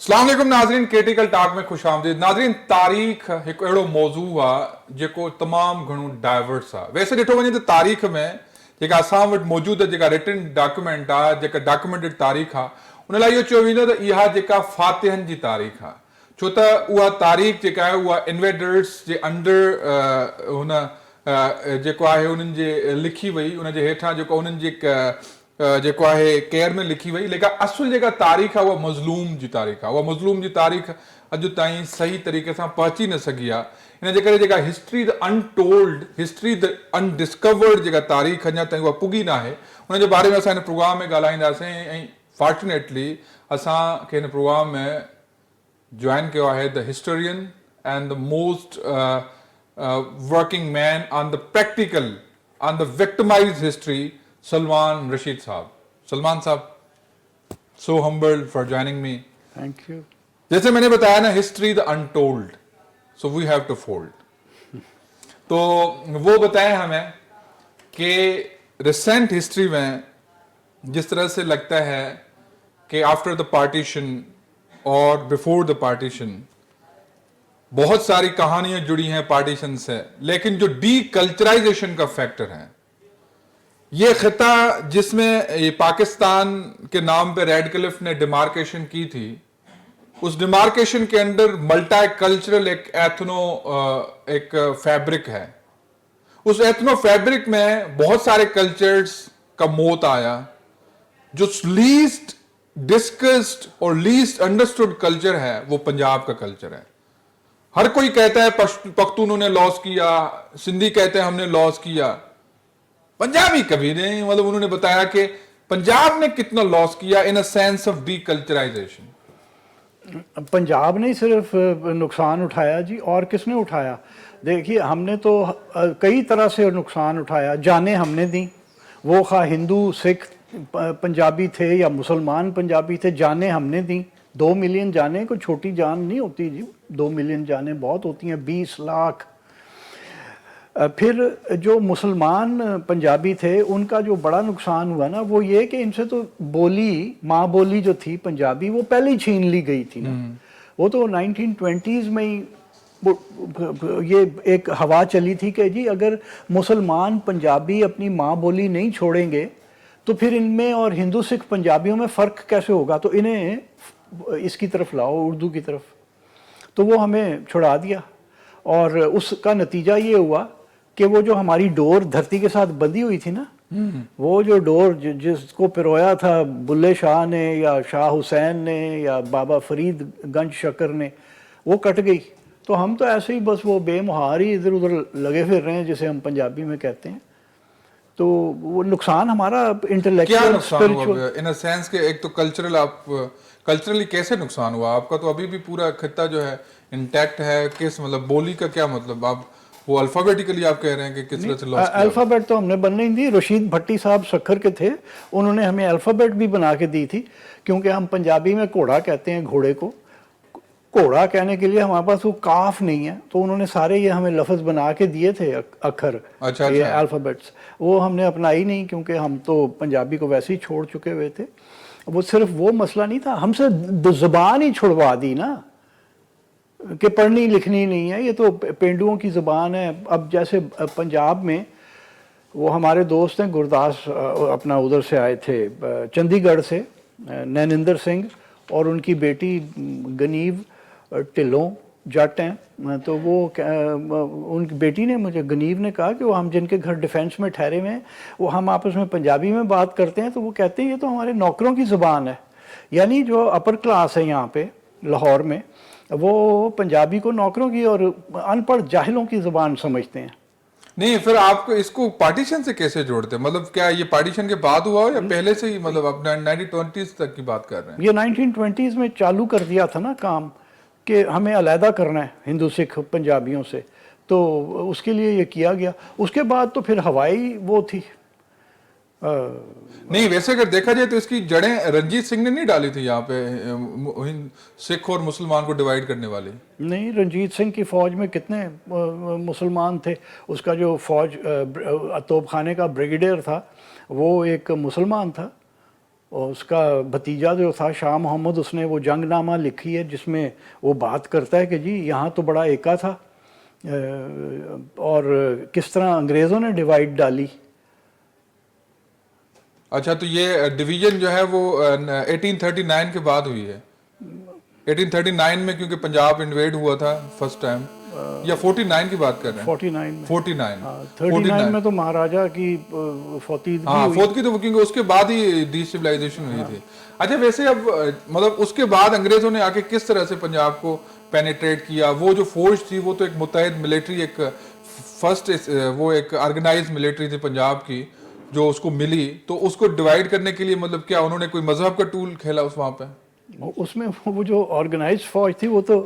अस्सलाम वालेकुम नाज़रीन, क्रिटिकल टॉक में खुश आमदीद। नाज़रीन, तारीख़ हिकु अहिड़ो मौज़ू आहे जेको तमामु घणो डाइवर्स आहे। वैसे ॾिठो वञे त तारीख़ में जेका असां वटि मौजूदु जेका रिटन डॉक्यूमेंट आहे, जेका डॉक्यूमेंटेड तारीख़ आहे, उन लाइ इहो चयो वेंदो त इहा जेका फ़ातिहनि जी तारीख़ आहे, छो त उहा तारीख़ जेका आहे उहा इन्वेडर्स जे अंडर हुन जेको आहे उन्हनि जे लिखी वई, उन जे हेठां जेको उन्हनि जे जेको आहे केयर में लिखी वई। लेकिन असुल जेका तारीख़ आहे उहा मज़लूम जी तारीख़ आहे। उहा मज़लूम जी तारीख़ अॼु ताईं सही तरीक़े सां पहुची न सघी आहे। इन जे करे जेका history the untold, history the undiscovered जेका तारीख़ अञा ताईं उहा पुगी न आहे, उन जे बारे में असां हिन प्रोग्राम में ॻाल्हाईंदासीं। ऐं फॉर्चुनेटली असांखे हिन प्रोग्राम में जॉइन कयो आहे the historian and the most working man on the practical on the victimised history, Salman Rashid साहब। सलमान साहब, so humbled for joining me. Thank you. जैसे मैंने बताया ना, history the untold, so we have to fold. तो वो बताएं हमें कि रिसेंट हिस्ट्री में जिस तरह से लगता है कि आफ्टर द पार्टीशन और बिफोर द पार्टीशन बहुत सारी कहानियां जुड़ी हैं पार्टीशन से, लेकिन जो डी कल्चराइजेशन का फैक्टर है, ये खिता जिसमें ये पाकिस्तान के नाम पे रेड क्लिफ ने डिमार्केशन की थी, उस डिमार्केशन के अंदर मल्टी कल्चरल एक फैब्रिक है। उस एथनो फैब्रिक में बहुत सारे कल्चर्स का मौत आया। जो लीस्ट डिस्कस्ड और लीस्ट अंडरस्टूड कल्चर है वो पंजाब का कल्चर है। हर कोई कहता है पख्तूनों ने लॉस किया, सिंधी कहते हैं हमने लॉस किया, पंजाबी कभी नहीं। मतलब उन्होंने बताया कि पंजाब ने कितना लॉस किया इन अ सेंस ऑफ डीकल्चराइजेशन। पंजाब ने सिर्फ नुकसान उठाया जी, और किसने उठाया? देखिए, हमने तो कई तरह से नुकसान उठाया। जानें हमने दी, वो खा हिंदू सिख पंजाबी थे या मुसलमान पंजाबी थे, जानें हमने दी। 2 मिलियन जानें कोई छोटी जान नहीं होती जी, 2 मिलियन जानें बहुत होती हैं, 20 लाख। फिर जो मुसलमान पंजाबी थे उनका जो बड़ा नुकसान हुआ ना, वो ये कि इनसे तो बोली, माँ बोली जो थी पंजाबी, वो पहले ही छीन ली गई थी ना। वो तो 1920s में ही ये एक हवा चली थी कि जी अगर मुसलमान पंजाबी अपनी माँ बोली नहीं छोड़ेंगे तो फिर इनमें और हिंदू सिख पंजाबियों में फ़र्क कैसे होगा, तो इन्हें इसकी तरफ लाओ, उर्दू की तरफ। तो वो हमें छुड़ा दिया, और उसका नतीजा ये हुआ कि वो जो हमारी डोर धरती के साथ बंधी हुई थी ना, वो जो डोर जिसको पिरोया था बुल्ले शाह ने या शाह हुसैन ने या बाबा फरीद गंज शक्कर ने, वो कट गई। तो हम तो ऐसे ही बस वो बेमुहार ही इधर उधर लगे फिर रहे हैं, जिसे हम पंजाबी में कहते हैं। तो वो नुकसान हमारा intellectual spiritual in a sense के, एक तो कल्चरल, आप कल्चरली कैसे नुकसान हुआ आपका? तो अभी भी पूरा खिता जो है इंटैक्ट है। किस मतलब बोली का क्या मतलब, आप वो अल्फाबेटिकली आप कह रहे हैं कि किस तरह से लॉस किया? अल्फ़ाबेट तो हमने बनने नहीं दी। रशीद भट्टी साहब सक्खर के थे, उन्होंने हमें अल्फ़ाबेट भी बना के दी थी, क्योंकि हम पंजाबी में घोड़ा कहते हैं, घोड़े को। घोड़ा कहने के लिए हमारे पास वो काफ नहीं है, तो उन्होंने सारे ये हमें लफ्ज़ बना के दिए थे, अक्षर, ये अल्फ़ाबेट्स। वो हमने अपनाई नहीं, क्योंकि हम तो पंजाबी को वैसे ही छोड़ चुके हुए थे। वो सिर्फ वो मसला नहीं था, हमसे ज़ुबान ही छुड़वा दी ना, कि पढ़नी लिखनी नहीं है, ये तो पेंडुओं की ज़ुबान है। अब जैसे पंजाब में वो हमारे दोस्त हैं गुरदास, अपना उधर से आए थे चंडीगढ़ से, नैनिंदर सिंह, और उनकी बेटी गनीव ढिल्लों जट हैं। तो वो उनकी बेटी ने मुझे, गनीव ने कहा कि वो हम जिनके घर डिफेंस में ठहरे हुए हैं, वो हम आपस में पंजाबी में बात करते हैं, तो वो कहते हैं ये तो हमारे नौकरों की ज़ुबान है। यानी जो अपर क्लास है यहाँ पे लाहौर में, वो पंजाबी को नौकरों की और अनपढ़ जाहिलों की ज़ुबान समझते हैं। नहीं, फिर आपको इसको पार्टीशन से कैसे जोड़ते हैं? मतलब क्या ये पार्टीशन के बाद हुआ या पहले से ही? मतलब आप 1920s तक की बात कर रहे हैं? ये 1920s में चालू कर दिया था ना काम, कि हमें अलहदा करना है हिंदू सिख पंजाबियों से, तो उसके लिए ये किया गया। उसके बाद तो फिर हवाई वो थी। नहीं, वैसे अगर देखा जाए तो इसकी जड़ें रंजीत सिंह ने नहीं डाली थी यहाँ पे, सिख और मुसलमान को डिवाइड करने वाली। नहीं, रंजीत सिंह की फ़ौज में कितने मुसलमान थे? उसका जो फ़ौज तोप खाने का ब्रिगेडियर था वो एक मुसलमान था। اور اس کا بھتیجا جو تھا شاہ محمد، اس نے وہ جنگ نامہ لکھی ہے جس میں وہ بات کرتا ہے کہ جی یہاں تو بڑا ایکا تھا اور کس طرح انگریزوں نے ڈیوائڈ ڈالی. اچھا تو یہ ڈویژن جو ہے وہ 1839 کے بعد ہوئی ہے. 1839 میں کیونکہ پنجاب انویڈ ہوا تھا فرسٹ ٹائم، یا 49 کی بات کر رہے ہیں؟ 49 میں. 49 39 میں تو مہاراجہ کی فوتیدگی ہاں ہوئی. فوت کی تو کیونکہ اس کے بعد ہی ڈی سویلائزیشن ہوئی تھی. اچھا ویسے اب مطلب اس کے بعد انگریزوں نے آ کے کس طرح سے پنجاب کو پینیٹریٹ کیا؟ وہ جو فوج تھی وہ تو ایک متحد ملٹری، ایک فرسٹ وہ ایک آرگنائز ملٹری تھی پنجاب کی جو اس کو ملی، تو اس کو ڈیوائیڈ کرنے کے لیے مطلب کیا انہوں نے کوئی مذہب کا ٹول کھیلا اس وہاں پہ؟ اس میں وہ جو آرگنائز فوج تھی وہ تو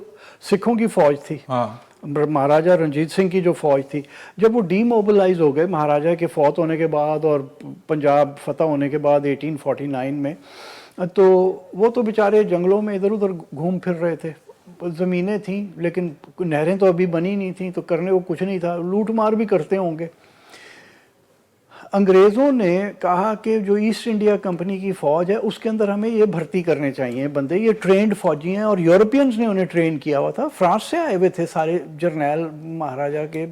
سکھوں کی فوج تھی. ہاں مہاراجہ رنجیت سنگھ کی جو فوج تھی، جب وہ ڈی موبلائز ہو گئے مہاراجہ کے فوت ہونے کے بعد اور پنجاب فتح ہونے کے بعد 1849 میں، تو وہ تو بیچارے جنگلوں میں ادھر ادھر گھوم پھر رہے تھے. زمینیں تھیں لیکن نہریں تو ابھی بنی نہیں تھیں، تو کرنے کو کچھ نہیں تھا، لوٹ مار بھی کرتے ہوں گے. انگریزوں نے کہا کہ جو ایسٹ انڈیا کمپنی کی فوج ہے اس کے اندر ہمیں یہ بھرتی کرنے چاہیے بندے، یہ ٹرینڈ فوجی ہیں، اور یورپینز نے انہیں ٹرین کیا ہوا تھا. فرانس سے آئے ہوئے تھے سارے جرنیل، مہاراجہ کے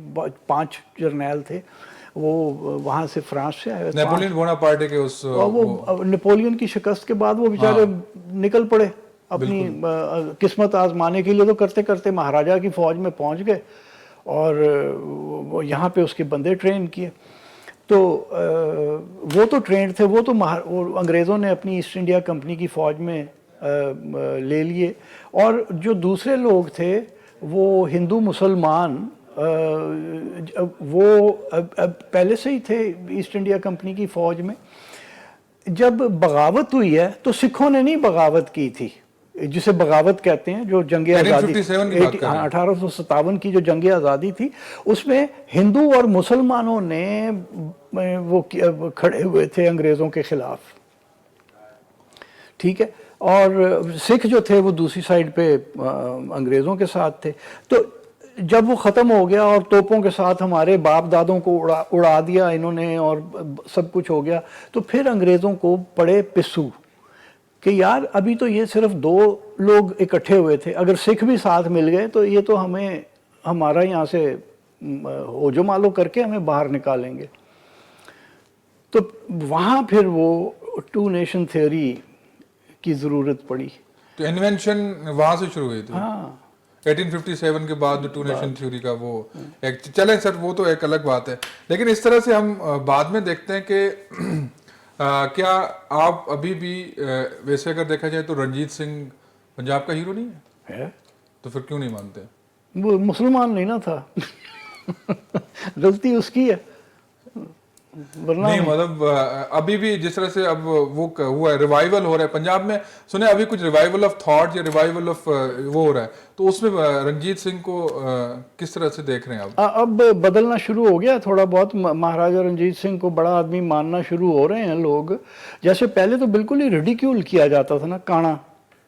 5 جرنیل تھے وہ وہاں سے فرانس سے آئے ہوئے. نیپولین بوناپارٹے کے اس وہ نیپولین کی شکست کے بعد وہ بیچارے نکل پڑے اپنی قسمت آزمانے کے لیے. تو کرتے کرتے مہاراجہ کی فوج میں پہنچ گئے اور وہ یہاں پہ اس کے بندے ٹرین کیے. تو وہ تو ٹرینڈ تھے، وہ تو انگریزوں نے اپنی ایسٹ انڈیا کمپنی کی فوج میں لے لیے. اور جو دوسرے لوگ تھے وہ ہندو مسلمان، وہ پہلے سے ہی تھے ایسٹ انڈیا کمپنی کی فوج میں. جب بغاوت ہوئی ہے تو سکھوں نے نہیں بغاوت کی تھی، جسے بغاوت کہتے ہیں، جو جنگ آزادی 1857 کی جو جنگ آزادی تھی، اس میں ہندو اور مسلمانوں نے وہ کھڑے ہوئے تھے انگریزوں کے خلاف. ٹھیک ہے، اور سکھ جو تھے وہ دوسری سائڈ پہ انگریزوں کے ساتھ تھے. تو جب وہ ختم ہو گیا اور توپوں کے ساتھ ہمارے باپ دادوں کو اڑا دیا انہوں نے اور سب کچھ ہو گیا، تو پھر انگریزوں کو پڑے پسو کہ یار ابھی تو یہ صرف 2 لوگ اکٹھے ہوئے تھے، اگر سکھ بھی ساتھ مل گئے تو یہ تو ہمیں ہمارا یہاں سے ہوجو مالو کر کے ہمیں باہر نکالیں گے. تو وہاں پھر وہ 2 نیشن تھیوری کی ضرورت پڑی. تو انوینشن وہاں سے شروع ہوئی تھی. ہاں 1857 کے بعد 2 نیشن تھیوری کا وہ ایک چلیں سر وہ تو ایک الگ بات ہے. لیکن اس طرح سے ہم بعد میں دیکھتے ہیں کہ کیا آپ ابھی بھی ویسے اگر دیکھا جائے تو رنجیت سنگھ پنجاب کا ہیرو نہیں ہے؟ تو پھر کیوں نہیں مانتے؟ وہ مسلمان نہیں نا تھا، غلطی اس کی ہے. نہیں مطلب ابھی بھی جس طرح سے اب وہ ہوا ہے ریوائیول ہو رہا ہے پنجاب میں، سنے ابھی کچھ ریوائیول آف تھاٹ یا ریوائیول آف وہ ہو رہا ہے، تو اس میں رنجیت سنگھ کو کس طرح سے دیکھ رہے ہیں آپ؟ اب بدلنا شروع ہو گیا تھوڑا بہت. مہاراجہ رنجیت سنگھ کو بڑا آدمی ماننا شروع ہو رہے ہیں لوگ. جیسے پہلے تو بالکل ہی ریڈیکیول کیا جاتا تھا نا، کانا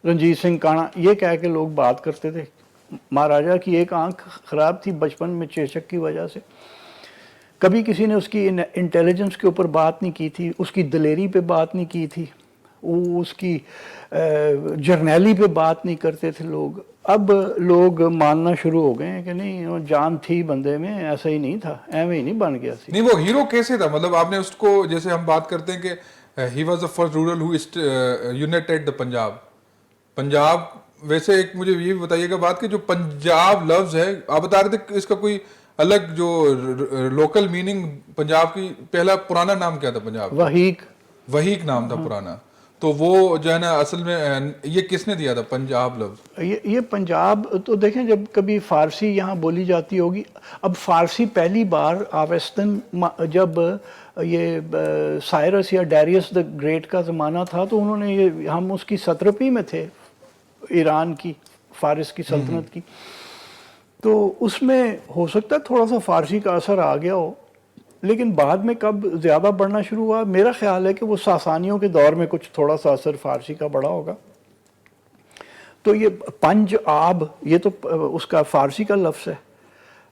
رنجیت سنگھ کانا یہ کہہ کے لوگ بات کرتے تھے. مہاراجہ کی ایک آنکھ خراب تھی بچپن میں چیچک کی وجہ سے، کبھی کسی نے اس کی انٹیلیجنس کے اوپر بات نہیں کی تھی، اس کی دلیری پہ بات نہیں کی تھی، اس کی جرنیلی پہ بات نہیں کرتے تھے لوگ. اب لوگ ماننا شروع ہو گئے ہیں کہ نہیں جان تھی بندے میں، ایسا ہی نہیں تھا، ایویں ہی نہیں بن گیا سی. نہیں وہ ہیرو کیسے تھا؟ مطلب آپ نے اس کو جیسے ہم بات کرتے ہیں کہ he was the first ruler who united the Punjab. Punjab ویسے ایک مجھے یہ بتائیے گا بات کہ جو پنجاب لفظ ہے آپ بتا رہے تھے کہ اس کا کوئی الگ جو لوکل میننگ پنجاب کی، پہلا پرانا نام کیا تھا پنجاب؟ وحیق نام تھا پرانا. تو وہ جو ہے نا اصل میں یہ کس نے دیا تھا پنجاب لفظ؟ یہ پنجاب تو دیکھیں جب کبھی فارسی یہاں بولی جاتی ہوگی. اب فارسی پہلی بار آوستن جب یہ سائرس یا ڈیریس دا گریٹ کا زمانہ تھا تو انہوں نے یہ، ہم اس کی 17ویں میں تھے ایران کی فارس کی سلطنت کی، تو اس میں ہو سکتا ہے تھوڑا سا فارسی کا اثر آ گیا ہو، لیکن بعد میں کب زیادہ بڑھنا شروع ہوا میرا خیال ہے کہ وہ ساسانیوں کے دور میں کچھ تھوڑا سا اثر فارسی کا بڑھا ہوگا. تو یہ پنج آب یہ تو اس کا فارسی کا لفظ ہے،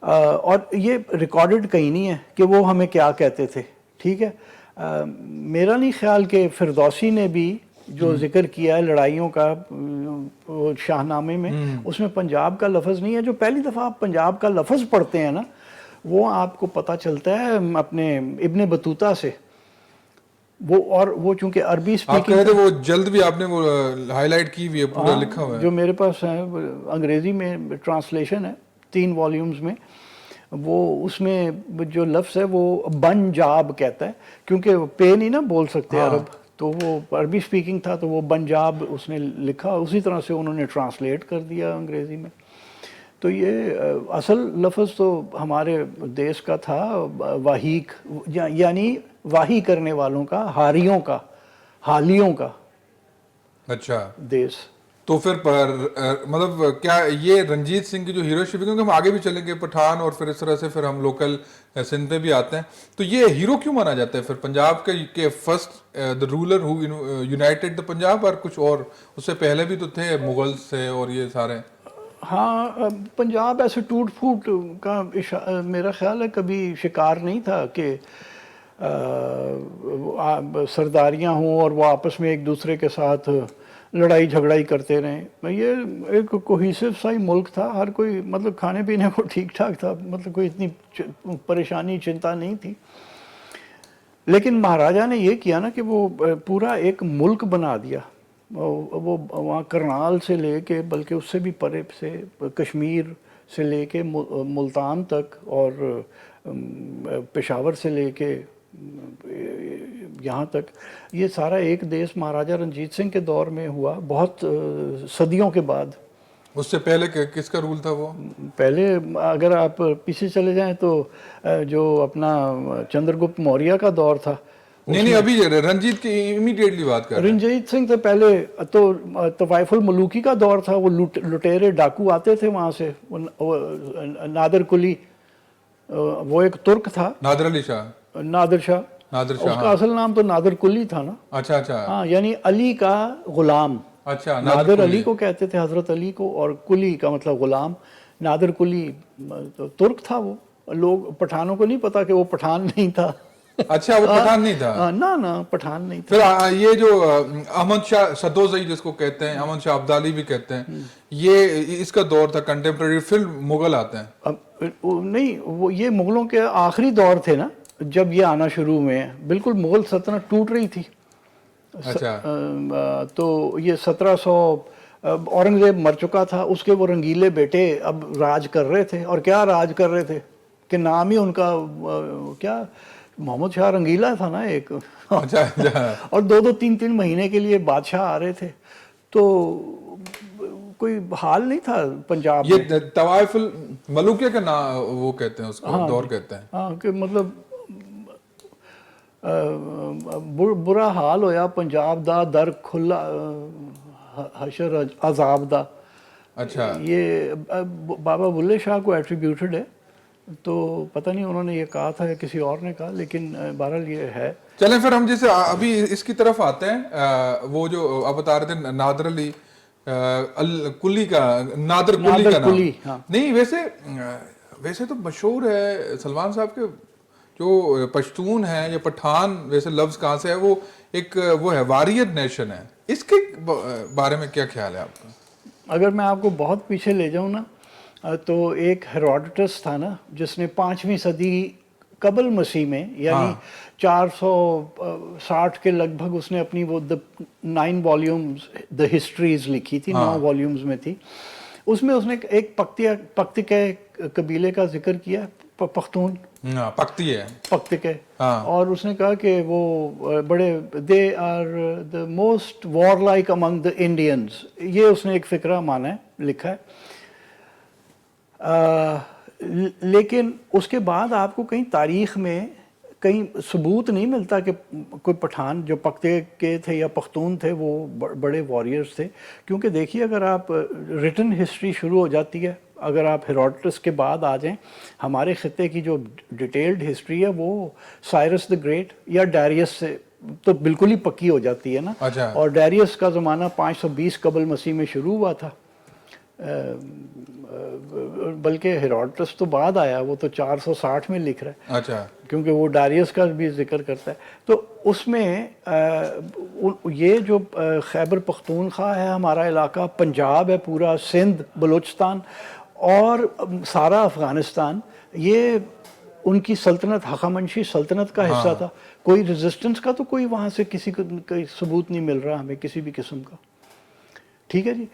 اور یہ ریکارڈڈ کہیں نہیں ہے کہ وہ ہمیں کیا کہتے تھے. ٹھیک ہے، میرا نہیں خیال کہ فردوسی نے بھی جو ذکر کیا ہے لڑائیوں کا شاہنامے میں، اس میں پنجاب کا لفظ نہیں ہے. جو پہلی دفعہ آپ پنجاب کا لفظ پڑھتے ہیں نا، وہ آپ کو پتہ چلتا ہے اپنے ابن بطوطہ سے. وہ چونکہ عربی آپ کہہ اسپیکنگ، رہے تھے وہ جلد بھی آپ نے وہ ہائی لائٹ کی ہوئی ہے، پورا لکھا ہوا ہے. جو میرے پاس ہے انگریزی میں ٹرانسلیشن ہے 3 والیومز میں. وہ اس میں جو لفظ ہے وہ بنجاب کہتا ہے، کیونکہ پے نہیں نا بول سکتے عرب، تو وہ عربی اسپیکنگ تھا تو وہ بنجاب اس نے لکھا، اسی طرح سے انہوں نے ٹرانسلیٹ کر دیا انگریزی میں. تو یہ اصل لفظ تو ہمارے دیش کا تھا واہیک، یعنی واہی کرنے والوں کا، ہاریوں کا، حالیوں کا اچھا، دیش. تو پھر مطلب کیا یہ رنجیت سنگھ کی جو ہیرو شپ، کیونکہ ہم آگے بھی چلیں گے پٹھان اور پھر اس طرح سے پھر ہم لوکل سندھ پہ بھی آتے ہیں، تو یہ ہیرو کیوں مانا جاتا ہے پھر پنجاب کے first the ruler who united the Punjab, اور کچھ اور اس سے پہلے بھی تو تھے مغل سے اور یہ سارے؟ ہاں، پنجاب ایسے ٹوٹ پھوٹ کا میرا خیال ہے کبھی شکار نہیں تھا کہ سرداریاں ہوں اور وہ آپس میں ایک دوسرے کے ساتھ لڑائی جھگڑائی کرتے رہیں. یہ ایک کوہیسو سا ہی ملک تھا، ہر کوئی مطلب کھانے پینے کو ٹھیک ٹھاک تھا، مطلب کوئی اتنی پریشانی چنتا نہیں تھی. لیکن مہاراجا نے یہ کیا نا کہ وہ پورا ایک ملک بنا دیا. وہ وہاں کرنال سے لے کے، بلکہ اس سے بھی پرے سے کشمیر سے لے کے ملتان تک، اور پشاور سے لے کے یہاں تک، یہ سارا ایک دیش مہاراجا رنجیت سنگھ کے دور میں ہوا، بہت صدیوں کے بعد. اس سے پہلے کس کا رول تھا وہ؟ پہلے اگر آپ پیچھے چلے جائیں تو جو اپنا چندر گپت موریہ کا دور تھا. نہیں ابھی رنجیت کی امیڈیٹلی بات کر رہے ہیں. رنجیت سنگھ سے پہلے تو طوائف الملوکی کا دور تھا، وہ لٹیرے ڈاکو آتے تھے وہاں سے. نادر قلی، وہ ایک ترک تھا، نادر علی شاہ، نادر شاہ، اس کا اصل نام تو نادر قلی تھا نا. اچھا اچھا، ہاں، یعنی علی کا غلام. اچھا، نادر علی کو کہتے تھے، حضرت علی کو، اور قلی کا مطلب غلام. نادر قلی ترک تھا. وہ لوگ پٹھانوں کو نہیں پتا کہ وہ پٹھان نہیں تھا. اچھا، وہ پٹھان نہیں تھا؟ نہ پٹھان نہیں تھا. پھر یہ جو احمد شاہ سدوزئی جس کو کہتے ہیں، احمد شاہ ابدالی بھی کہتے ہیں، یہ اس کا دور تھا کنٹمپریری. پھر مغل آتے ہیں. نہیں، وہ یہ مغلوں کے آخری دور تھے نا جب یہ آنا شروع ہوئے ہیں. بالکل مغل سلطنت ٹوٹ رہی تھی. اچھا، تو یہ 1700 اورنگزیب مر چکا تھا، اس کے وہ رنگیلے بیٹے اب راج کر رہے تھے. اور کیا راج کر رہے تھے کہ نام ہی ان کا کیا محمد شاہ رنگیلا تھا نا ایک. اور 2-3 مہینے کے لیے بادشاہ آ رہے تھے. تو کوئی حال نہیں تھا پنجاب میں. یہ طوائف الملوکیہ کا نام وہ کہتے ہیں، اس کو دور کہتے ہیں. ہاں، کہ مطلب برا حال ہویا پنجاب دا، در کھلا حشر عذاب دا. اچھا، یہ بابا بلے شاہ کو ایٹریبیوٹڈ ہے، تو پتہ نہیں انہوں نے یہ کہا تھا یا کسی اور نے کہا، لیکن بہرحال یہ ہے. چلیں پھر ہم جیسے ابھی اس کی طرف آتے ہیں. وہ جو آپ بتا رہے تھے نادر علی قلی کا، نادر قلی کا نام نہیں، ویسے تو مشہور ہے سلمان صاحب کے جو پشتون ہیں یا پٹھان، ویسے لفظ کہاں سے ہے؟ وہ ایک وہ ہے واریر نیشن ہے. اس کے بارے میں کیا خیال ہے آپ کا؟ اگر میں آپ کو بہت پیچھے لے جاؤں نا، تو ایک ہیروڈوٹس تھا نا، جس نے 5ویں صدی قبل مسیح میں، یعنی 460 کے لگ بھگ، اس نے اپنی وہ 9 والیومز دا ہسٹریز لکھی تھی. 9 والیومز میں تھی. اس میں اس نے ایک پکتکے قبیلے کا ذکر کیا، پختون، پکتی ہے، پکتکے. اور اس نے کہا کہ وہ بڑے they are the most warlike among the Indians. یہ اس نے ایک فقرہ مانا ہے، لکھا ہے. لیکن اس کے بعد آپ کو کہیں تاریخ میں کہیں ثبوت نہیں ملتا کہ کوئی پٹھان جو پکتے کے تھے یا پختون تھے وہ بڑے واریئرز تھے. کیونکہ دیکھیے، اگر آپ ریٹن ہسٹری شروع ہو جاتی ہے، اگر آپ ہیروڈوٹس کے بعد آ جائیں، ہمارے خطے کی جو ڈیٹیلڈ ہسٹری ہے وہ سائرس دا گریٹ یا ڈیریس سے تو بالکل ہی پکی ہو جاتی ہے نا. اور ڈیریس کا زمانہ 520 قبل مسیح میں شروع ہوا تھا. بلکہ ہیروڈوٹس تو بعد آیا, وہ تو 460 میں لکھ رہا ہے, اچھا کیونکہ وہ ڈاریس کا بھی ذکر کرتا ہے. تو اس میں یہ جو خیبر پختونخوا ہے ہمارا علاقہ, پنجاب ہے پورا, سندھ, بلوچستان اور سارا افغانستان, یہ ان کی سلطنت, ہخامنشی سلطنت کا حصہ تھا. کوئی ریزسٹنس کا تو کوئی وہاں سے کسی کو کوئی ثبوت نہیں مل رہا ہمیں کسی بھی قسم کا. ٹھیک ہے جی,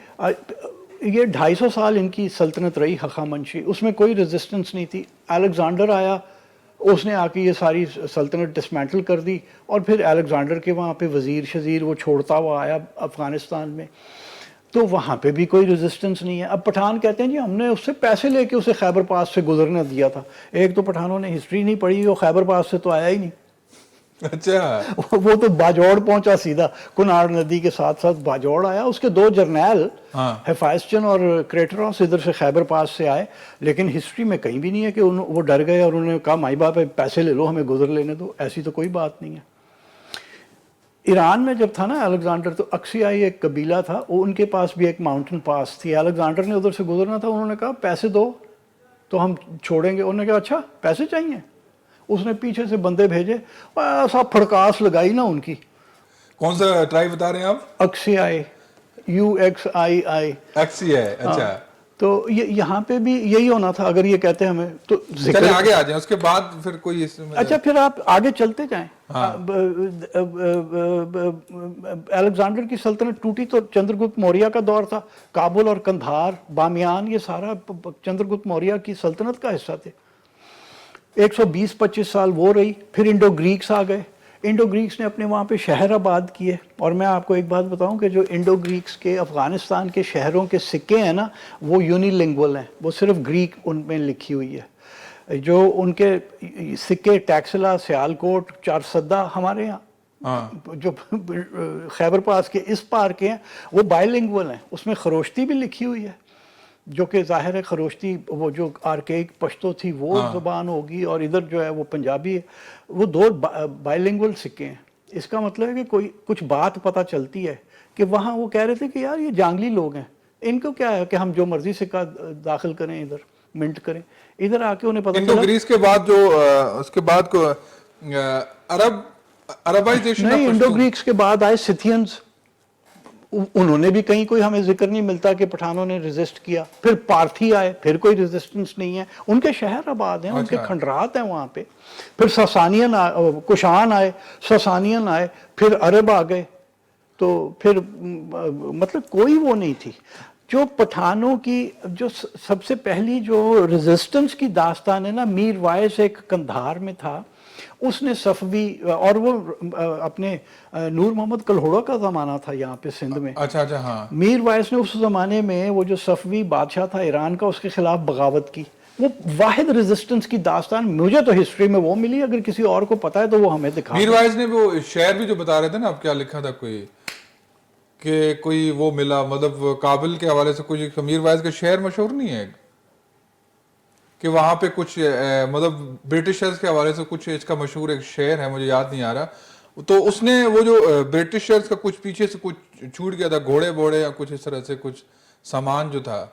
یہ 250 سال ان کی سلطنت رہی ہخامنشی, اس میں کوئی ریزسٹنس نہیں تھی. الیگزانڈر آیا, اس نے آ کے یہ ساری سلطنت ڈسمینٹل کر دی, اور پھر الیگزانڈر کے وہاں پہ وزیر شزیر وہ چھوڑتا ہوا آیا افغانستان میں, تو وہاں پہ بھی کوئی ریزسٹنس نہیں ہے. اب پٹھان کہتے ہیں جی ہم نے اس سے پیسے لے کے اسے خیبر پاس سے گزرنے دیا تھا. ایک تو پٹھانوں نے ہسٹری نہیں پڑھی, وہ خیبر پاس سے تو آیا ہی نہیں. اچھا, وہ تو باجوڑ پہنچا سیدھا, کناڑ ندی کے ساتھ ساتھ باجوڑ آیا. اس کے 2 جرنیل ہیفائسٹن اور کریٹراس ادھر سے خیبر پاس سے آئے, لیکن ہسٹری میں کہیں بھی نہیں ہے کہ وہ ڈر گئے اور انہوں نے کہا مائی باپ پیسے لے لو ہمیں گزر لینے دو. ایسی تو کوئی بات نہیں ہے. ایران میں جب تھا نا الیگزانڈر, تو اکسیائی ایک قبیلہ تھا, وہ ان کے پاس بھی ایک ماؤنٹن پاس تھی. الیگزانڈر نے ادھر سے گزرنا تھا, انہوں نے کہا پیسے دو تو ہم چھوڑیں گے. انہوں نے کہا اچھا پیسے چاہیے. اس نے پیچھے سے بندے بھیجے, ایسا پھڑکاس لگائی نا ان کی. کون سا ٹرائب بتا رہے ہیں آپ؟ اکسیائی, UXII. اکسیائی, اچھا. تو یہاں پہ بھی یہی ہونا تھا اگر یہ کہتے ہمیں تو چلیں آگے آ جائیں, اس کے بعد پھر کوئی اچھا پھر آپ آگے چلتے جائیں. الیگزانڈر کی سلطنت ٹوٹی تو چندرگپت موریہ کا دور تھا. کابل اور قندھار, بامیان, یہ سارا چندرگپت موریہ کی سلطنت کا حصہ تھے. 120-25 سال وہ رہی. پھر انڈو گریکس آ گئے. انڈو گریکس نے اپنے وہاں پہ شہر آباد کیے. اور میں آپ کو ایک بات بتاؤں کہ جو انڈو گریکس کے افغانستان کے شہروں کے سکے ہیں نا, وہ یونی لنگول ہیں, وہ صرف گریک ان میں لکھی ہوئی ہے. جو ان کے سکے ٹیکسلا, سیالکوٹ, چارسدہ ہمارے یہاں جو خیبر پاس کے اس پار کے ہیں, وہ بائی لنگول ہیں. اس میں خروشتی بھی لکھی ہوئی ہے, جو کہ ظاہر ہے خروشتی وہ جو آرکیک پشتو تھی وہ زبان ہوگی, اور ادھر جو ہے وہ پنجابی ہے. وہ 2 بائی لنگول سکے ہیں. اس کا مطلب ہے کہ کوئی کچھ بات پتہ چلتی ہے کہ وہاں وہ کہہ رہے تھے کہ یار یہ جانگلی لوگ ہیں, ان کو کیا ہے کہ ہم جو مرضی سکہ داخل کریں, ادھر منٹ کریں. ادھر آ کے انہیں پتہ انڈو گریس کے بعد جو اس کے بعد کو عربائزیشن, نہیں, انڈو گریکس کے بعد آئے سیتھینز. انہوں نے بھی کہیں کوئی ہمیں ذکر نہیں ملتا کہ پٹھانوں نے ریزسٹ کیا. پھر پارتھی آئے, پھر کوئی ریزسٹنس نہیں ہے. ان کے شہر آباد ہیں, ان کے کھنڈرات ہیں وہاں پہ. پھر ساسانین, کشان آئے, ساسانین آئے, پھر عرب آ گئے. تو پھر مطلب کوئی وہ نہیں تھی. جو پٹھانوں کی جو سب سے پہلی جو ریزسٹنس کی داستان ہے نا, میر وائس ایک قندھار میں تھا, اس نے صفوی, اور وہ اپنے نور محمد کلہوڑا کا زمانہ تھا یہاں پہ سندھ میں. اچھا اچھا, ہاں. میر وائس نے اس زمانے میں وہ جو صفوی بادشاہ تھا ایران کا, اس کے خلاف بغاوت کی. وہ واحد ریزسٹنس کی داستان مجھے تو ہسٹری میں وہ ملی, اگر کسی اور کو پتا ہے تو وہ ہمیں دکھا. میر وائس نے وہ شعر بھی جو بتا رہے تھے نا آپ, کیا لکھا تھا کوئی کہ کوئی وہ ملا, مطلب کابل کے حوالے سے کچھ, میر وائس کا شعر مشہور نہیں ہے کہ وہاں پہ کچھ مطلب برٹشرز کے حوالے سے کچھ اس کا مشہور ایک شعر ہے, مجھے یاد نہیں آ رہا. تو اس نے وہ جو برٹشرز کا کچھ پیچھے سے کچھ چھوٹ گیا تھا, گھوڑے بوڑے یا کچھ اس طرح سے کچھ سامان جو تھا,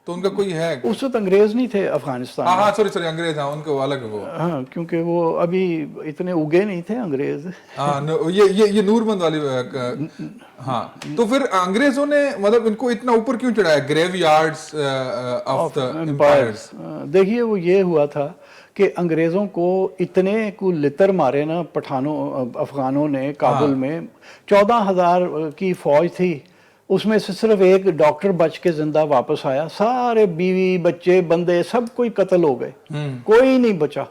تو ان کا کوئی ہے. اس وقت انگریز نہیں تھے افغانستان. ہاں سوری انگریز, ہاں ان کو الگ ہے وہ. ہاں, کیونکہ وہ ابھی اتنے اگے نہیں تھے انگریز. ہاں, یہ نورمند والی. ہاں, تو پھر انگریزوں نے مطلب ان کو اتنا اوپر کیوں چڑھایا, گریو یارڈز آف دا امپائرز. دیکھیے وہ یہ ہوا تھا کہ انگریزوں کو اتنے کو لتر مارے نا پٹھانوں افغانوں نے کابل میں. 14,000 کی فوج تھی, اس میں سے صرف ایک ڈاکٹر بچ کے زندہ واپس آیا. سارے بیوی بچے بندے سب کوئی قتل ہو گئے, کوئی نہیں بچا.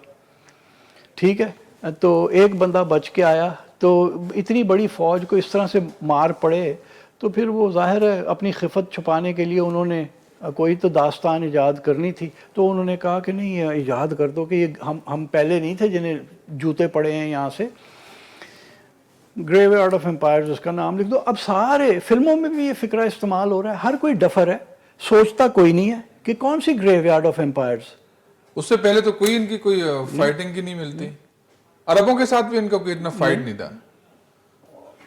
ٹھیک ہے, تو ایک بندہ بچ کے آیا. تو اتنی بڑی فوج کو اس طرح سے مار پڑے, تو پھر وہ ظاہر ہے اپنی خفت چھپانے کے لیے انہوں نے کوئی تو داستان ایجاد کرنی تھی. تو انہوں نے کہا کہ نہیں, ایجاد کر دو کہ یہ ہم پہلے نہیں تھے جنہیں جوتے پڑے ہیں یہاں سے. گریو یارڈ آف امپائرز اس کا نام لکھ دو. اب سارے فلموں میں بھی یہ فکرہ استعمال ہو رہا ہے, ہر کوئی ڈفر ہے, سوچتا کوئی نہیں ہے کہ کون سی گریو یارڈ آف امپائرز. اس سے پہلے تو کوئی ان کی کوئی فائٹنگ کی نہیں ملتی. عربوں کے ساتھ بھی ان کا کوئی اتنا فائٹ نہیں تھا.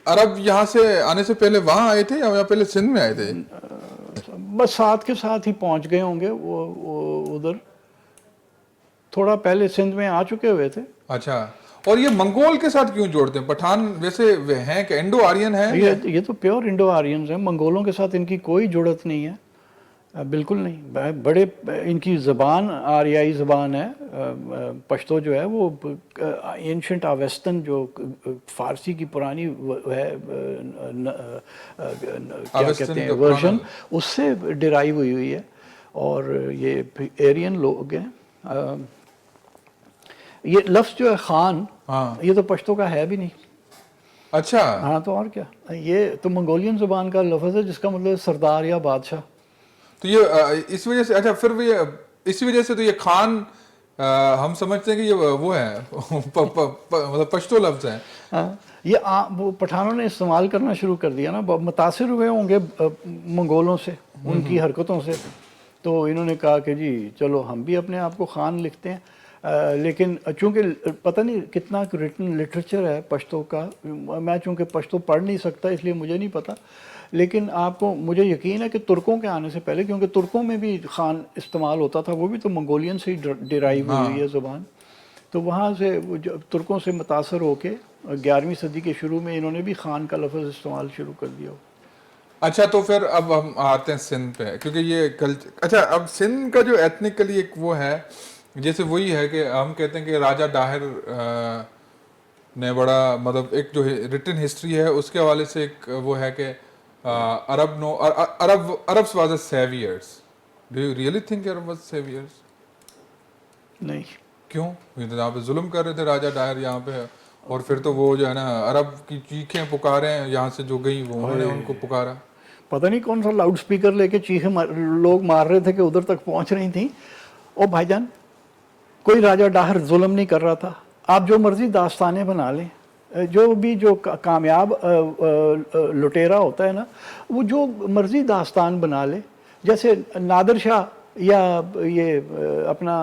عرب یہاں سے آنے سے پہلے وہاں آئے تھے یا یہاں پہلے سندھ میں آئے تھے؟ बस साथ के साथ ही पहुंच गए होंगे वो उधर, थोड़ा पहले सिंध में आ चुके हुए थे। अच्छा, और ये मंगोल के साथ क्यों जोड़ते हैं? पठान वैसे वे हैं कि इंडो आर्यन है? ये तो प्योर इंडो आर्यंस हैं, मंगोलों के साथ इनकी कोई जुड़त नहीं है, बिल्कुल नहीं। बड़े इनकी ज़बान आर्याई ज़बान है, पश्तो जो है वो एंशंट आवेस्टन जो फ़ारसी की पुरानी है क्या कहते हैं वर्जन, उससे डिराइव हुई है। और ये एरियन लोग हैं। ये लफ्ज़ जो है खान, हाँ, ये तो पश्तो का है भी नहीं। अच्छा, हाँ तो और क्या, ये तो मंगोलियन ज़बान का लफ्ज़ है जिसका मतलब सरदार या बादशाह। तो ये इस वजह से, अच्छा फिर भी इसी वजह से तो ये खान हम समझते हैं कि ये वो है मतलब पश्तो लफ्ज है। हाँ, ये वो पठानों ने इस्तेमाल करना शुरू कर दिया ना, मुतासिर हुए होंगे मंगोलों से, उनकी हरकतों से, तो इन्होंने कहा कि जी चलो हम भी अपने आप को खान लिखते हैं। लेकिन चूंकि पता नहीं कितना रिटन लिटरेचर है पश्तो का, मैं चूंकि पश्तो पढ़ नहीं सकता इसलिए मुझे नहीं पता, लेकिन आपको मुझे यकीन है कि तुर्कों के आने से पहले, क्योंकि तुर्कों में भी खान इस्तेमाल होता था, वो भी तो मंगोलियन से ही डिराइव हुई है ज़ुबान, तो वहाँ से तुर्कों से मुतासर होके 11वीं सदी के शुरू में इन्होंने भी खान का लफ्ज़ इस्तेमाल शुरू कर दिया। अच्छा, तो फिर अब हम आते हैं सिंध पे, क्योंकि ये कल्चर, अच्छा अब सिंध का जो एथनिकली एक वो है, जैसे वही है कि हम कहते हैं कि राजा दाहिर ने बड़ा मतलब एक जो रिटन हिस्ट्री है उसके हवाले से एक वो है कि Arabs was the saviors. Do you really think Arab was saviors? नहीं, क्यों? ये तो यहाँ पे जुल्म कर रहे थे राजा दाहिर यहाँ पे, और फिर तो वो जो है ना अरब की चीखें पुकारे हैं यहाँ से जो गई वो उन्होंने उनको पुकारा। पता नहीं कौन सा लाउड स्पीकर लेके चीखें लोग मार रहे थे कि उधर तक पहुंच रही थी। ओ भाईजान, कोई राजा दाहिर जुल्म नहीं कर रहा था। आप जो मर्जी दास्तानें बना लें, जो भी जो कामयाब लुटेरा होता है ना, वो जो मर्जी दास्तान बना ले, जैसे नादिर शाह या ये अपना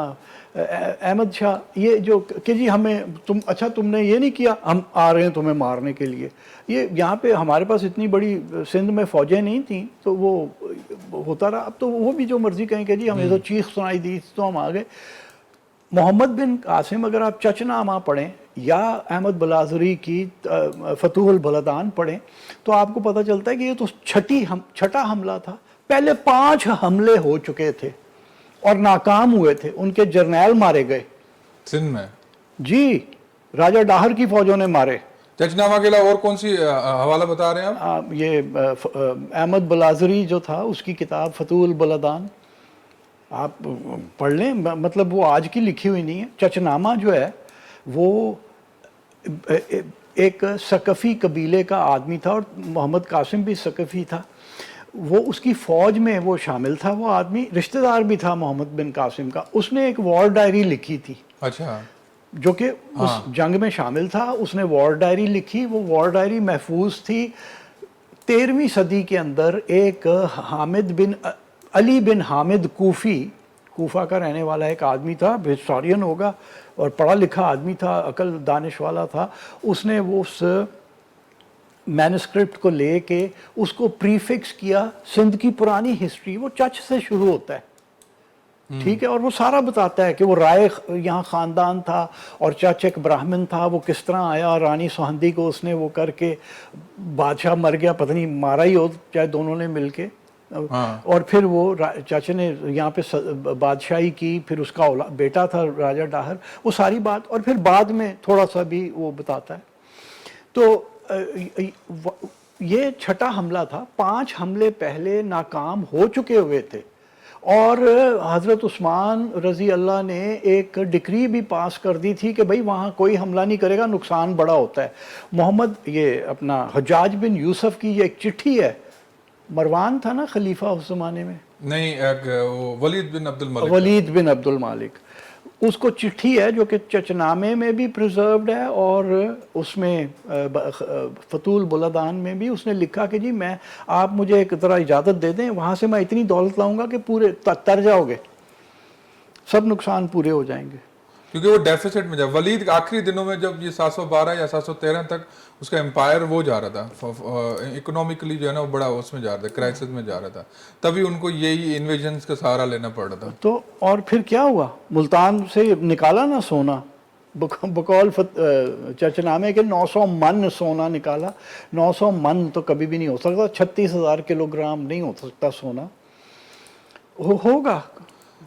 अहमद शाह, ये जो कि जी हमें अच्छा तुमने ये नहीं किया, हम आ रहे हैं तुम्हें मारने के लिए। ये यहाँ पे हमारे पास इतनी बड़ी सिंध में फ़ौजें नहीं थी तो वो होता रहा। अब तो वो भी जो मर्जी कहें कि जी हमें तो चीख सुनाई दी तो हम आ गए। मोहम्मद बिन कासिम अगर आप चचनामा पढ़ें या अहमद बलाजरी की फतूहुल बलदान पढ़ें तो आपको पता चलता है कि ये तो छठा हमला था। पहले 5 हमले हो चुके थे और नाकाम हुए थे, उनके जर्नैल मारे गए सिंध में। जी, राजा दाहिर की फौजों ने मारे। चचनामा के अलावा और कौन सी हवाला बता रहे हैं आप? ये अहमद बलाजरी जो था उसकी किताब फतूहुल बलदान आप पढ़ लें, मतलब वो आज की लिखी हुई नहीं है। चचनामा जो है वो एक सकफ़ी कबीले का आदमी था और मोहम्मद कासिम भी सकफ़ी था। वो उसकी फ़ौज में वो शामिल था, वो आदमी रिश्तेदार भी था मोहम्मद बिन कासिम का। उसने एक वॉर डायरी लिखी थी, अच्छा, जो कि उस जंग में शामिल था। उसने वॉर डायरी लिखी, वो वॉर डायरी महफूज थी 13वीं सदी के अंदर। एक अली बिन हामिद कूफा का रहने वाला एक आदमी था, हिस्टोरियन होगा और पढ़ा लिखा आदमी था, अकल दानिश वाला था। उसने वो उस मैन्युस्क्रिप्ट को लेके उसको प्रीफिक्स किया सिंध की पुरानी हिस्ट्री, वो चच से शुरू होता है, ठीक है, और वो सारा बताता है कि वो राय यहाँ ख़ानदान था और चच एक ब्राह्मण था, वो किस तरह आया, रानी सोहंदी को उसने वो करके, बादशाह मर गया, पता नहीं मारा ही हो चाहे दोनों ने मिलके, और फिर वो चाचा ने यहाँ पे बादशाही की, फिर उसका बेटा था राजा दाहिर, वो सारी बात, और फिर बाद में थोड़ा सा भी वो बताता है। तो ये छठा हमला था। 5 हमले पहले नाकाम हो चुके हुए थे और हज़रत उस्मान रज़ी अल्लाह ने एक डिक्री भी पास कर दी थी कि भाई वहाँ कोई हमला नहीं करेगा, नुकसान बड़ा होता है। मोहम्मद ये अपना हज्जाज बिन यूसुफ की ये एक चिट्ठी है, मरवान था ना खलीफा उस ज़माने में, नहीं वलीद बिन अब्दुल मालिक, उसको चिट्ठी है जो कि चचनामे में भी प्रिजर्व्ड है और उसमें फतूल बुलदान में भी उसने लिखा कि जी मैं, आप मुझे एक तरह इजाज़त दे दें, वहाँ से मैं इतनी दौलत लाऊंगा कि पूरे तर जाओगे, सब नुकसान पूरे हो जाएंगे। क्योंकि वो डेफिसिट में जा वलीद आखिरी दिनों में जब ये 712 या 713 तक उसका एम्पायर वो जा रहा था इकोनॉमिकली जो है ना वो बड़ा उसमें जा रहा था क्राइसिस में जा रहा था तभी उनको यही इन्वेजन्स का सहारा लेना पड़ रहा था तो और फिर क्या हुआ, मुल्तान से निकाला ना सोना, बकौल चर्चनामे के 900 मन सोना निकाला। 900 मन तो कभी भी नहीं हो सकता, 36,000 किलोग्राम नहीं हो सकता सोना। होगा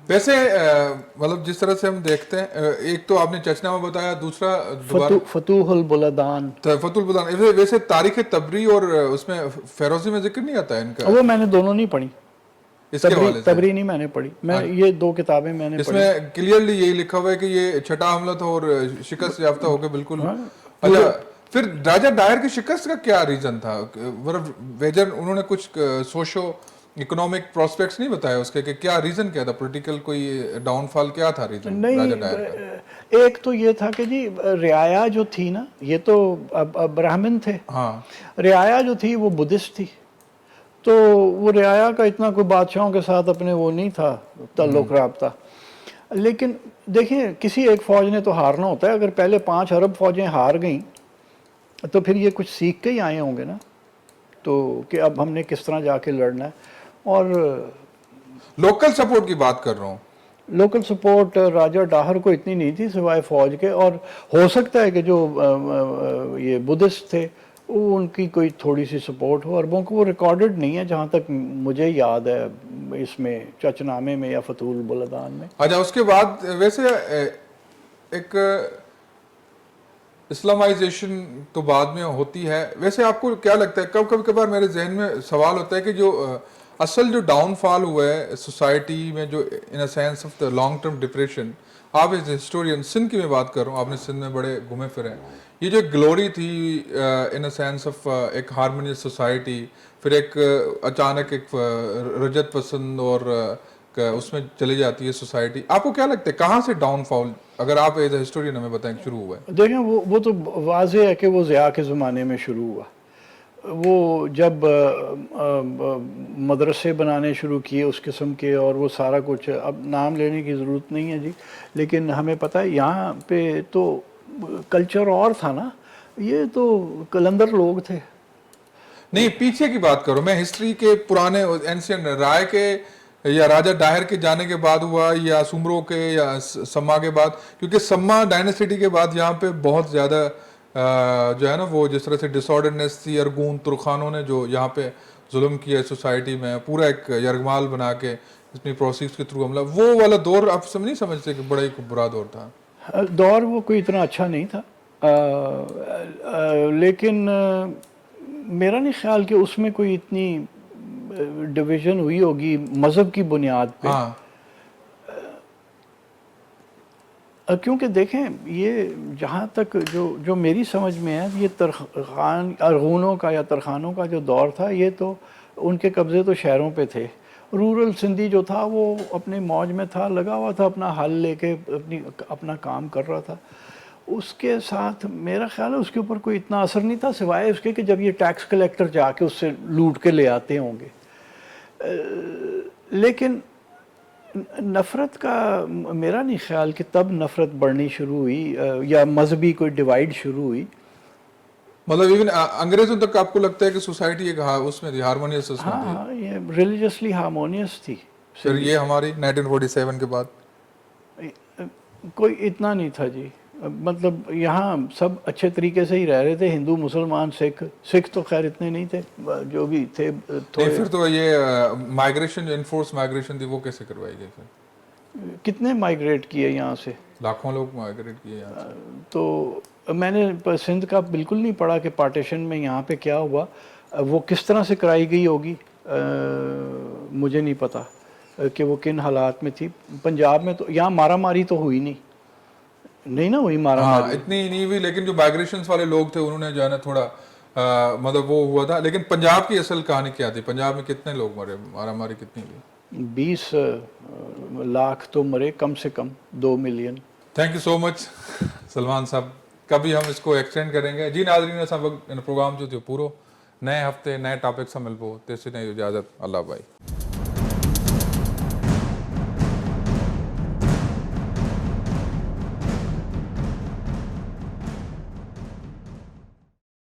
वैसे मतलब जिस तरह से हम देखते हैं एक तो आपने चचनामा बताया, दूसरा दोबारा फतूहुल बुलदान, फतुल बुलदान। वैसे तारीख तबरी और उसमें फेरोजी में जिक्र नहीं आता है इनका? वो मैंने दोनों नहीं पढ़ी, इसके हवाले से तबरी नहीं मैंने पढ़ी, मैं ये दो किताबें मैंने पढ़ी। इसमें क्लियरली यही लिखा हुआ है कि ये छठा हमला था और शिकस्त याफ्ता होकर बिल्कुल। अच्छा, फिर राजा डायर की शिकस्त का क्या रीजन था? वेजर उन्होंने कुछ सोशो इकोनॉमिक प्रोस्पेक्ट्स नहीं बताया उसके कि क्या रीजन क्या था, पॉलिटिकल कोई डाउनफॉल क्या था रीजन राजा डायर का? एक तो ये था कि जी रियाया जो थी ना, ये तो अब ब्राह्मण थे, हाँ, रियाया जो थी वो बुद्धिस्ट थी, तो वो रियाया का इतना कोई बादशाहों के साथ अपने वो नहीं था ताल्लुक राब्ता। लेकिन देखिए किसी एक फौज ने तो हारना होता है, अगर पहले 5 अरब फौजें हार गईं तो फिर ये कुछ सीख के ही आए होंगे ना, तो कि अब हमने किस तरह जाके लड़ना है। और लोकल सपोर्ट की बात कर रहा हूँ। लोकल सपोर्ट राजा डाहर को इतनी नहीं थी सिवाय फौज के, और हो सकता है कि जो ये बुद्धिस्ट थे वो उनकी कोई थोड़ी सी सपोर्ट हो, अरबों को वो रिकॉर्डेड नहीं है जहाँ तक मुझे याद है इसमें चचनामे में या फतूल बुलदान में। अच्छा, उसके बाद वैसे एक इस्लामाइजेशन तो बाद में होती है, वैसे आपको क्या लगता है, कभी कभार मेरे जहन में सवाल होता है कि जो असल जो डाउनफॉल हुआ है सोसाइटी में, जो in a sense of the long term depression, आप एज हिस्टोरियन सिंध की मैं बात कर रहा हूँ, आपने सिंध में बड़े घूमे फिरे हैं, ये जो ग्लोरी थी इन अ सेंस ऑफ एक हारमोनियस सोसाइटी, फिर एक अचानक एक रजत पसंद और उसमें चली जाती है सोसाइटी, आपको क्या लगता है कहाँ से डाउनफॉल, अगर आप एज हिस्टोरियन हमें बताएं, शुरू हुआ है? देखें वो तो वाज़ेह है कि वो ज़िया के ज़माने में शुरू हुआ। वो जब मदरसे बनाने शुरू किए उस किस्म के, और वो सारा कुछ, अब नाम लेने की ज़रूरत नहीं है जी, लेकिन हमें पता है यहाँ पे तो कल्चर और था ना, ये तो कलंदर लोग थे। नहीं, पीछे की बात करो, मैं हिस्ट्री के पुराने एंशियंट राय के या राजा डाहिर के जाने के बाद हुआ, या सुमरों के या सम्मा के बाद, क्योंकि सम्मा डायनेस्टी के बाद यहाँ पे बहुत ज़्यादा जो है ना वो जिस तरह से डिसऑर्डरनेस थी, अरगून तुर्खानों ने जो यहाँ पे जुल्म किया सोसाइटी में, पूरा एक यरगमाल बना के अपनी प्रोसेस के थ्रू हमला, वो वाला दौर आप नहीं समझते कि बड़ा ही बुरा दौर था? दौर वो कोई इतना अच्छा नहीं था, लेकिन मेरा नहीं ख्याल कि उसमें कोई इतनी डिवीज़न हुई होगी मज़हब की बुनियाद पे। हाँ, क्योंकि देखें ये जहाँ तक जो मेरी समझ में है, ये तरखान अरगूनों का या तरखानों का जो दौर था, ये तो उनके कब्ज़े तो शहरों पे थे, रूरल सिंधी जो था वो अपने मौज में था, लगा हुआ था, अपना हल लेके अपना काम कर रहा था। उसके साथ मेरा ख्याल है उसके ऊपर कोई इतना असर नहीं था, सिवाय उसके कि जब ये टैक्स कलेक्टर जाके उससे लूट के ले आते होंगे। लेकिन नफ़रत का मेरा नहीं ख्याल कि तब नफ़रत बढ़नी शुरू हुई या मजहबी कोई डिवाइड शुरू हुई। मतलब इवन अंग्रेजों तक आपको लगता है कि सोसाइटी एक उसमें थी, हारमोनियस उसमें थी? हाँ, ये रिलीजियसली हारमोनियस थी। फिर ये हमारी 1947 के बाद कोई इतना नहीं था जी, मतलब यहाँ सब अच्छे तरीके से ही रह रहे थे, हिंदू मुसलमान सिख तो खैर इतने नहीं थे, जो भी थे थोड़े। फिर तो ये माइग्रेशन जो इनफोर्स माइग्रेशन थी वो कैसे करवाई गई? फिर कितने माइग्रेट किए यहाँ से? लाखों लोग माइग्रेट किए यहाँ से। तो मैंने सिंध का बिल्कुल नहीं पढ़ा कि पार्टीशन में यहाँ पे क्या हुआ, वो किस तरह से कराई गई होगी, मुझे नहीं पता कि वो किन हालात में थी। पंजाब में तो यहाँ मारा मारी तो हुई नहीं ना हुई मारा मारी। इतनी नहीं हुई, लेकिन जो माइग्रेशंस वाले लोग थे उन्होंने जो है ना थोड़ा मतलब वो हुआ था। लेकिन पंजाब की असल कहानी क्या थी? पंजाब में कितने लोग मरे, मारा मारी कितनी हुई? 20 लाख तो मरे कम से कम, 2 million. Thank you so much Salman साहब, कभी हम इसको एक्सटेंड करेंगे जी। नाज़रीन असां प्रोग्राम जो थियो पूरो, नए हफ्ते नए टॉपिक सां मिलबो, तेसिताईं इजाज़त, अल्लाह भाई।